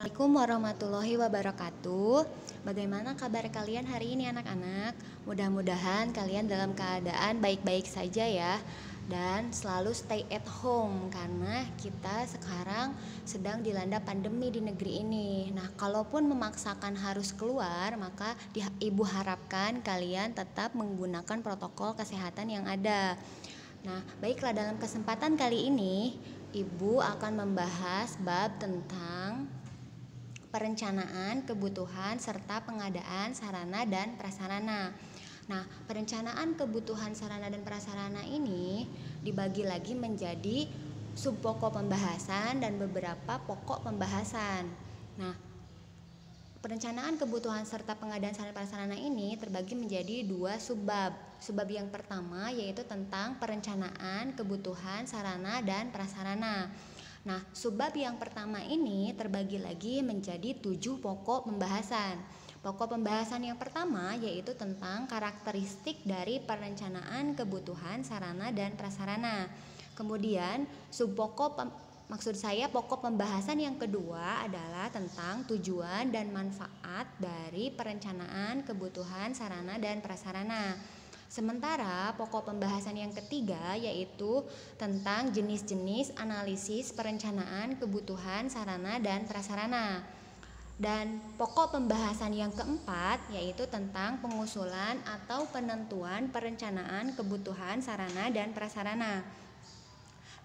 Assalamualaikum warahmatullahi wabarakatuh. Bagaimana kabar kalian hari ini anak-anak? Mudah-mudahan kalian dalam keadaan baik-baik saja ya. Dan selalu stay at home karena kita sekarang sedang dilanda pandemi di negeri ini. Nah, kalaupun memaksakan harus keluar, maka ibu harapkan kalian tetap menggunakan protokol kesehatan yang ada. Nah, baiklah, dalam kesempatan kali ini ibu akan membahas bab tentang perencanaan, kebutuhan, serta pengadaan sarana dan prasarana. Nah, perencanaan kebutuhan sarana dan prasarana ini dibagi lagi menjadi subpokok pembahasan dan beberapa pokok pembahasan. Nah, perencanaan kebutuhan serta pengadaan sarana dan prasarana ini terbagi menjadi dua subbab. Subbab yang pertama yaitu tentang perencanaan kebutuhan sarana dan prasarana. Nah, subbab yang pertama ini terbagi lagi menjadi 7 pokok pembahasan. Pokok pembahasan yang pertama yaitu tentang karakteristik dari perencanaan kebutuhan sarana dan prasarana. Kemudian pokok pembahasan yang kedua adalah tentang tujuan dan manfaat dari perencanaan kebutuhan sarana dan prasarana. Sementara pokok pembahasan yang ketiga yaitu tentang jenis-jenis analisis perencanaan kebutuhan sarana dan prasarana. Dan pokok pembahasan yang keempat yaitu tentang pengusulan atau penentuan perencanaan kebutuhan sarana dan prasarana.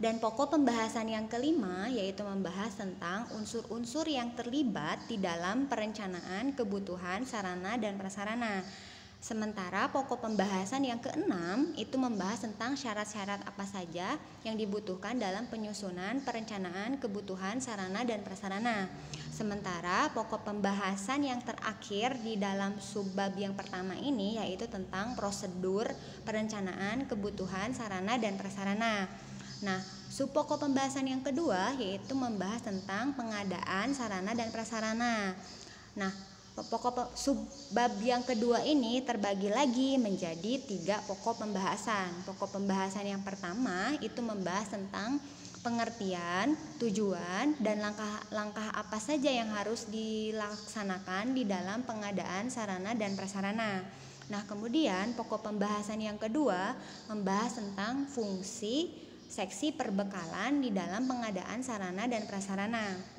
Dan pokok pembahasan yang kelima yaitu membahas tentang unsur-unsur yang terlibat di dalam perencanaan kebutuhan sarana dan prasarana. Sementara pokok pembahasan yang keenam itu membahas tentang syarat-syarat apa saja yang dibutuhkan dalam penyusunan perencanaan kebutuhan sarana dan prasarana. Sementara pokok pembahasan yang terakhir di dalam subbab yang pertama ini yaitu tentang prosedur perencanaan kebutuhan sarana dan prasarana. Nah, subpokok pembahasan yang kedua yaitu membahas tentang pengadaan sarana dan prasarana. Nah, subbab yang kedua ini terbagi lagi menjadi 3 pokok pembahasan. Pokok pembahasan yang pertama itu membahas tentang pengertian, tujuan, dan langkah-langkah apa saja yang harus dilaksanakan di dalam pengadaan sarana dan prasarana. Nah, kemudian pokok pembahasan yang kedua membahas tentang fungsi seksi perbekalan di dalam pengadaan sarana dan prasarana.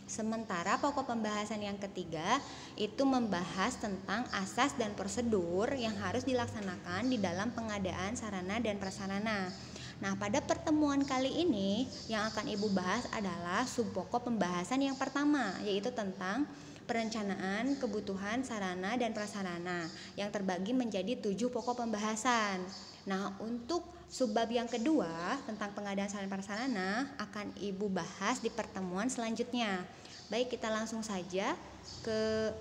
Sementara pokok pembahasan yang ketiga itu membahas tentang asas dan prosedur yang harus dilaksanakan di dalam pengadaan sarana dan prasarana. Nah, pada pertemuan kali ini yang akan Ibu bahas adalah subpokok pembahasan yang pertama yaitu tentang perencanaan kebutuhan sarana dan prasarana yang terbagi menjadi 7 pokok pembahasan. Nah, untuk subbab yang kedua tentang pengadaan sarana dan prasarana akan Ibu bahas di pertemuan selanjutnya. Baik, kita langsung saja ke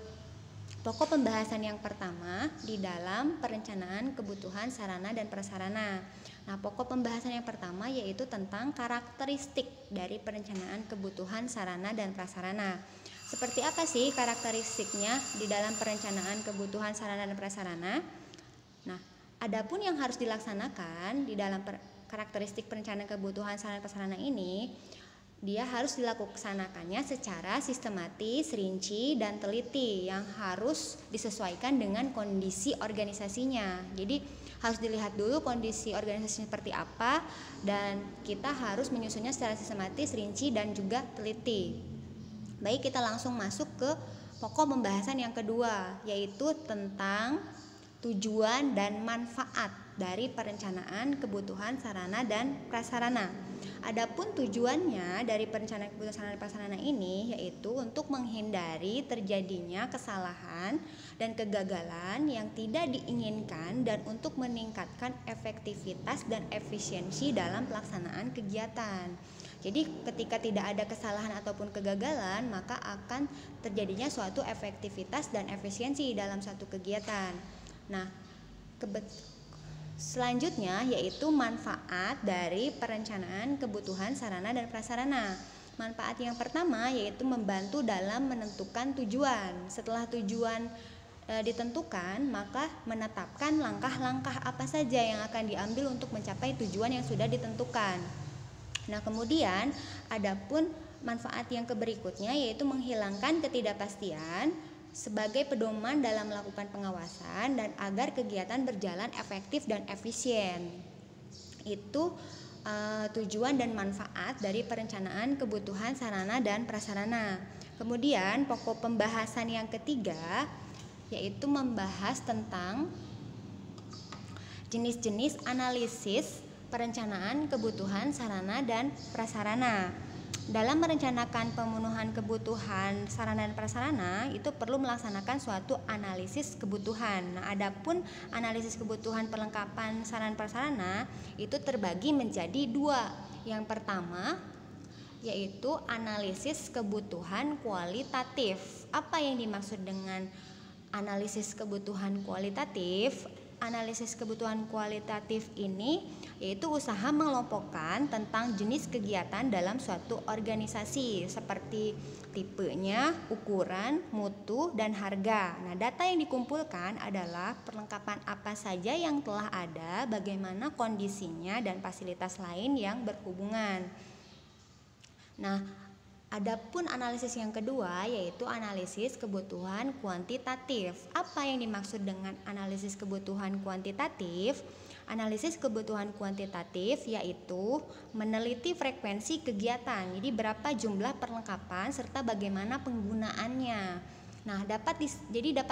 pokok pembahasan yang pertama di dalam perencanaan kebutuhan sarana dan prasarana. Nah, pokok pembahasan yang pertama yaitu tentang karakteristik dari perencanaan kebutuhan sarana dan prasarana. Seperti apa sih karakteristiknya di dalam perencanaan kebutuhan sarana dan prasarana? Nah, adapun yang harus dilaksanakan di dalam karakteristik perencanaan kebutuhan sarana dan prasarana ini, dia harus dilaksanakannya secara sistematis, rinci, dan teliti yang harus disesuaikan dengan kondisi organisasinya. Jadi harus dilihat dulu kondisi organisasinya seperti apa dan kita harus menyusunnya secara sistematis, rinci, dan juga teliti. Baik, kita langsung masuk ke pokok pembahasan yang kedua yaitu tentang tujuan dan manfaat dari perencanaan kebutuhan sarana dan prasarana. Adapun tujuannya dari perencanaan kebutuhan sarana dan prasarana ini yaitu untuk menghindari terjadinya kesalahan dan kegagalan yang tidak diinginkan dan untuk meningkatkan efektivitas dan efisiensi dalam pelaksanaan kegiatan. Jadi ketika tidak ada kesalahan ataupun kegagalan, maka akan terjadinya suatu efektivitas dan efisiensi dalam suatu kegiatan. Nah, selanjutnya yaitu manfaat dari perencanaan kebutuhan sarana dan prasarana. Manfaat yang pertama yaitu membantu dalam menentukan tujuan. Setelah tujuan ditentukan, maka menetapkan langkah-langkah apa saja yang akan diambil untuk mencapai tujuan yang sudah ditentukan. Nah, kemudian adapun manfaat yang berikutnya yaitu menghilangkan ketidakpastian sebagai pedoman dalam melakukan pengawasan dan agar kegiatan berjalan efektif dan efisien. Itu tujuan dan manfaat dari perencanaan kebutuhan sarana dan prasarana. Kemudian pokok pembahasan yang ketiga yaitu membahas tentang jenis-jenis analisis perencanaan kebutuhan sarana dan prasarana. Dalam merencanakan pemenuhan kebutuhan sarana dan prasarana itu perlu melaksanakan suatu analisis kebutuhan. Nah, adapun analisis kebutuhan perlengkapan sarana dan prasarana itu terbagi menjadi dua. Yang pertama yaitu analisis kebutuhan kualitatif. Apa yang dimaksud dengan analisis kebutuhan kualitatif? Analisis kebutuhan kualitatif ini yaitu usaha mengelompokkan tentang jenis kegiatan dalam suatu organisasi seperti tipenya, ukuran, mutu, dan harga. Nah, data yang dikumpulkan adalah perlengkapan apa saja yang telah ada, bagaimana kondisinya, dan fasilitas lain yang berhubungan. Nah, adapun analisis yang kedua yaitu analisis kebutuhan kuantitatif. Apa yang dimaksud dengan analisis kebutuhan kuantitatif? Analisis kebutuhan kuantitatif yaitu meneliti frekuensi kegiatan. Jadi berapa jumlah perlengkapan serta bagaimana penggunaannya. Nah, dapat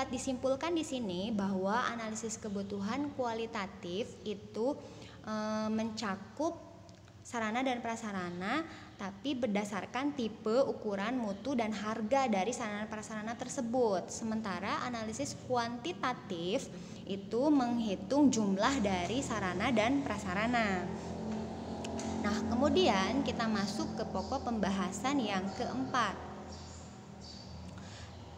disimpulkan di sini bahwa analisis kebutuhan kualitatif itu mencakup sarana dan prasarana tapi berdasarkan tipe, ukuran, mutu, dan harga dari sarana prasarana tersebut. Sementara analisis kuantitatif itu menghitung jumlah dari sarana dan prasarana. Nah, kemudian kita masuk ke pokok pembahasan yang keempat.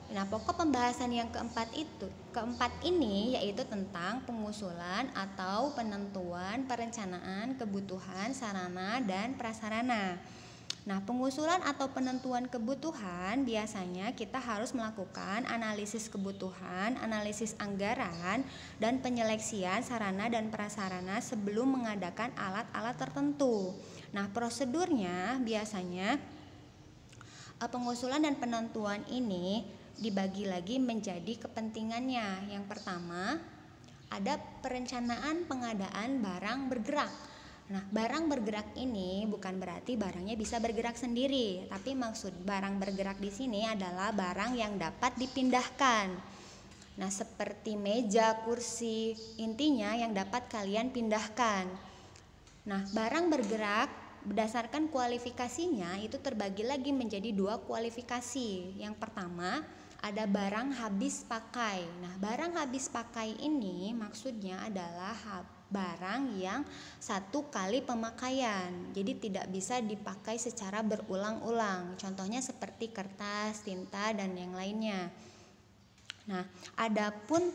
Nah, pokok pembahasan yang keempat ini yaitu tentang pengusulan atau penentuan perencanaan kebutuhan sarana dan prasarana. Nah, pengusulan atau penentuan kebutuhan biasanya kita harus melakukan analisis kebutuhan, analisis anggaran, dan penyeleksian sarana dan prasarana sebelum mengadakan alat-alat tertentu. Nah, prosedurnya biasanya pengusulan dan penentuan ini dibagi lagi menjadi kepentingannya. Yang pertama, ada perencanaan pengadaan barang bergerak. Nah, barang bergerak ini bukan berarti barangnya bisa bergerak sendiri, tapi maksud barang bergerak di sini adalah barang yang dapat dipindahkan. Nah, seperti meja, kursi, intinya yang dapat kalian pindahkan. Nah, barang bergerak berdasarkan kualifikasinya itu terbagi lagi menjadi dua kualifikasi. Yang pertama, ada barang habis pakai. Nah, barang habis pakai ini maksudnya adalah barang yang satu kali pemakaian, jadi tidak bisa dipakai secara berulang-ulang. Contohnya seperti kertas, tinta, dan yang lainnya. Nah, adapun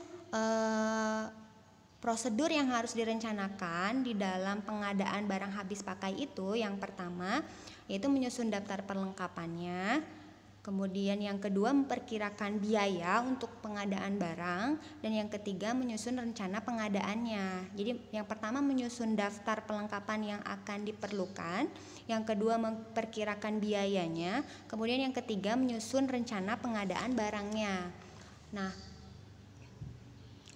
prosedur yang harus direncanakan di dalam pengadaan barang habis pakai itu, yang pertama yaitu menyusun daftar perlengkapannya. Kemudian yang kedua memperkirakan biaya untuk pengadaan barang, dan yang ketiga menyusun rencana pengadaannya. Jadi yang pertama menyusun daftar perlengkapan yang akan diperlukan, yang kedua memperkirakan biayanya, kemudian yang ketiga menyusun rencana pengadaan barangnya. Nah,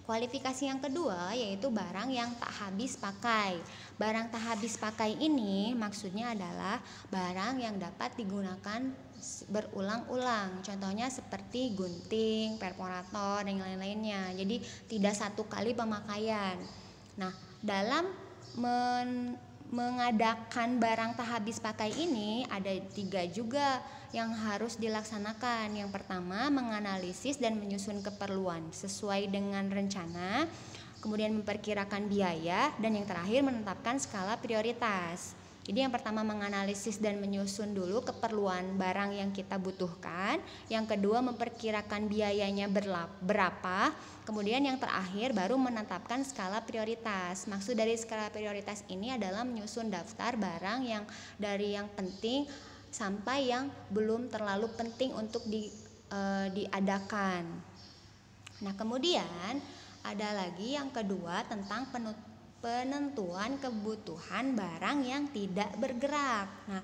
kualifikasi yang kedua yaitu barang yang tak habis pakai. Barang tak habis pakai ini maksudnya adalah barang yang dapat digunakan berulang-ulang. Contohnya seperti gunting, perforator, dan lain-lainnya. Jadi tidak satu kali pemakaian. Nah, dalam mengadakan barang tak habis pakai ini ada 3 juga yang harus dilaksanakan. Yang pertama, menganalisis dan menyusun keperluan sesuai dengan rencana, kemudian memperkirakan biaya, dan yang terakhir menetapkan skala prioritas. Jadi yang pertama menganalisis dan menyusun dulu keperluan barang yang kita butuhkan. Yang kedua memperkirakan biayanya berapa. Kemudian yang terakhir baru menetapkan skala prioritas. Maksud dari skala prioritas ini adalah menyusun daftar barang yang dari yang penting sampai yang belum terlalu penting untuk diadakan. Nah, kemudian ada lagi yang kedua tentang penentuan kebutuhan barang yang tidak bergerak. Nah,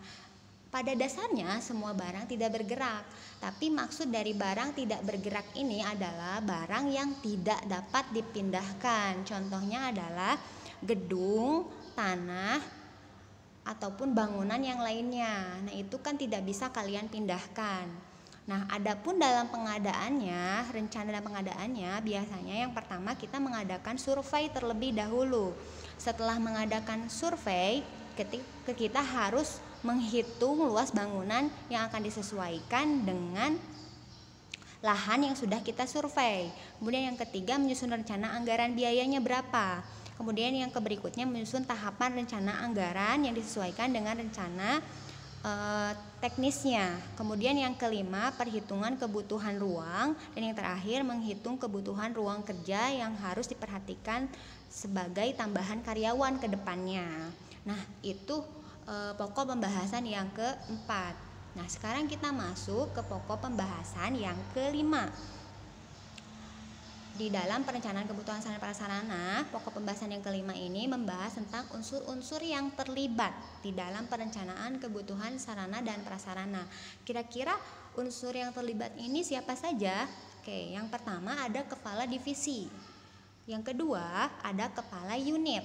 Pada dasarnya semua barang tidak bergerak, tapi maksud dari barang tidak bergerak ini adalah barang yang tidak dapat dipindahkan. Contohnya adalah gedung, tanah, ataupun bangunan yang lainnya. Nah, itu kan tidak bisa kalian pindahkan. Nah, adapun dalam pengadaannya, rencana dan pengadaannya, biasanya yang pertama kita mengadakan survei terlebih dahulu. Setelah mengadakan survei, kita harus menghitung luas bangunan yang akan disesuaikan dengan lahan yang sudah kita survei. Kemudian yang ketiga, menyusun rencana anggaran biayanya berapa. Kemudian yang berikutnya, menyusun tahapan rencana anggaran yang disesuaikan dengan rencana teknisnya. Kemudian yang kelima, perhitungan kebutuhan ruang. Dan yang terakhir, menghitung kebutuhan ruang kerja yang harus diperhatikan sebagai tambahan karyawan ke depannya. Nah, itu pokok pembahasan yang keempat. Nah, sekarang kita masuk ke pokok pembahasan yang kelima. Di dalam perencanaan kebutuhan sarana prasarana, pokok pembahasan yang kelima ini membahas tentang unsur-unsur yang terlibat di dalam perencanaan kebutuhan sarana dan prasarana. Kira-kira unsur yang terlibat ini siapa saja? Oke, yang pertama ada kepala divisi. Yang kedua ada kepala unit.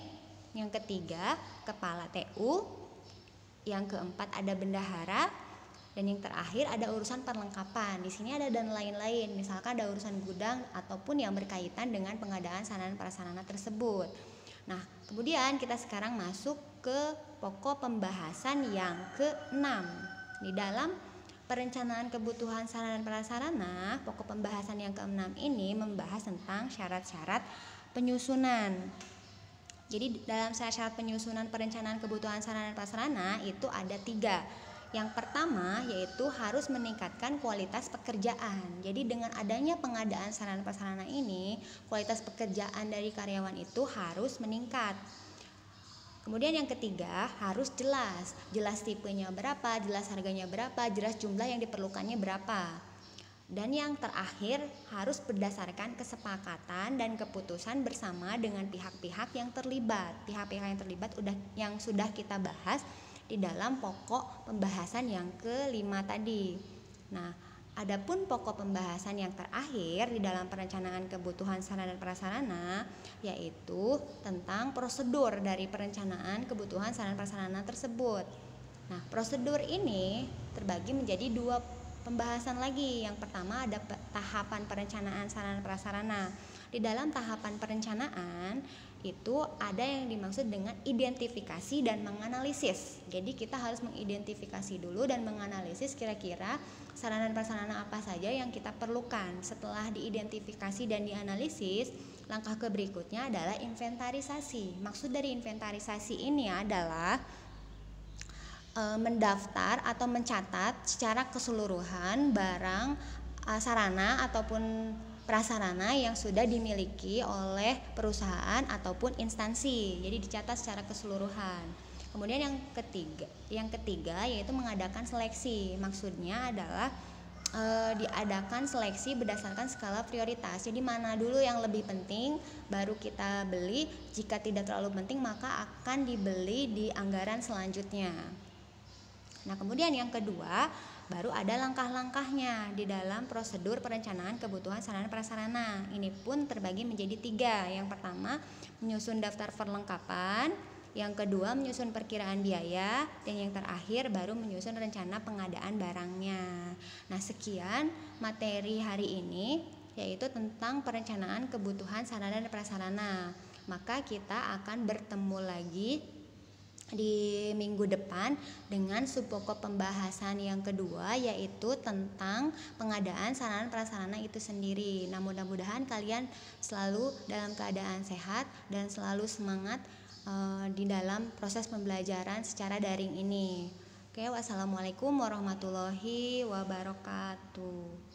Yang ketiga kepala TU. Yang keempat ada bendahara, dan yang terakhir ada urusan perlengkapan. Di sini ada dan lain-lain, misalkan ada urusan gudang ataupun yang berkaitan dengan pengadaan sarana prasarana tersebut. Nah, kemudian kita sekarang masuk ke pokok pembahasan yang keenam. Di dalam perencanaan kebutuhan sarana dan prasarana, pokok pembahasan yang keenam ini membahas tentang syarat-syarat penyusunan. Jadi dalam syarat-syarat penyusunan perencanaan kebutuhan sarana dan prasarana itu ada 3. Yang pertama yaitu harus meningkatkan kualitas pekerjaan. Jadi dengan adanya pengadaan sarana prasarana ini, kualitas pekerjaan dari karyawan itu harus meningkat. Kemudian yang ketiga harus jelas tipenya berapa, jelas harganya berapa, jelas jumlah yang diperlukannya berapa. Dan yang terakhir harus berdasarkan kesepakatan dan keputusan bersama dengan pihak-pihak yang terlibat. Pihak-pihak yang terlibat yang sudah kita bahas di dalam pokok pembahasan yang kelima tadi. Nah, adapun pokok pembahasan yang terakhir di dalam perencanaan kebutuhan sarana dan prasarana yaitu tentang prosedur dari perencanaan kebutuhan sarana dan prasarana tersebut. Nah, prosedur ini terbagi menjadi 2 pembahasan lagi. Yang pertama ada tahapan perencanaan sarana prasarana. Di dalam tahapan perencanaan itu ada yang dimaksud dengan identifikasi dan menganalisis. Jadi kita harus mengidentifikasi dulu dan menganalisis kira-kira sarana dan prasarana apa saja yang kita perlukan. Setelah diidentifikasi dan dianalisis, langkah berikutnya adalah inventarisasi. Maksud dari inventarisasi ini adalah mendaftar atau mencatat secara keseluruhan barang, sarana ataupun prasarana yang sudah dimiliki oleh perusahaan ataupun instansi. Jadi dicatat secara keseluruhan. Kemudian yang ketiga yaitu mengadakan seleksi. Maksudnya adalah diadakan seleksi berdasarkan skala prioritas. Jadi mana dulu yang lebih penting baru kita beli. Jika tidak terlalu penting maka akan dibeli di anggaran selanjutnya. Nah, kemudian yang kedua, baru ada langkah-langkahnya di dalam prosedur perencanaan kebutuhan sarana prasarana. Ini pun terbagi menjadi 3. Yang pertama, menyusun daftar perlengkapan. Yang kedua, menyusun perkiraan biaya. Dan yang terakhir, baru menyusun rencana pengadaan barangnya. Nah, sekian materi hari ini, yaitu tentang perencanaan kebutuhan sarana dan prasarana. Maka kita akan bertemu lagi di minggu depan dengan subpokok pembahasan yang kedua yaitu tentang pengadaan sarana prasarana itu sendiri. Nah, mudah-mudahan kalian selalu dalam keadaan sehat dan selalu semangat di dalam proses pembelajaran secara daring ini. Oke, wassalamualaikum warahmatullahi wabarakatuh.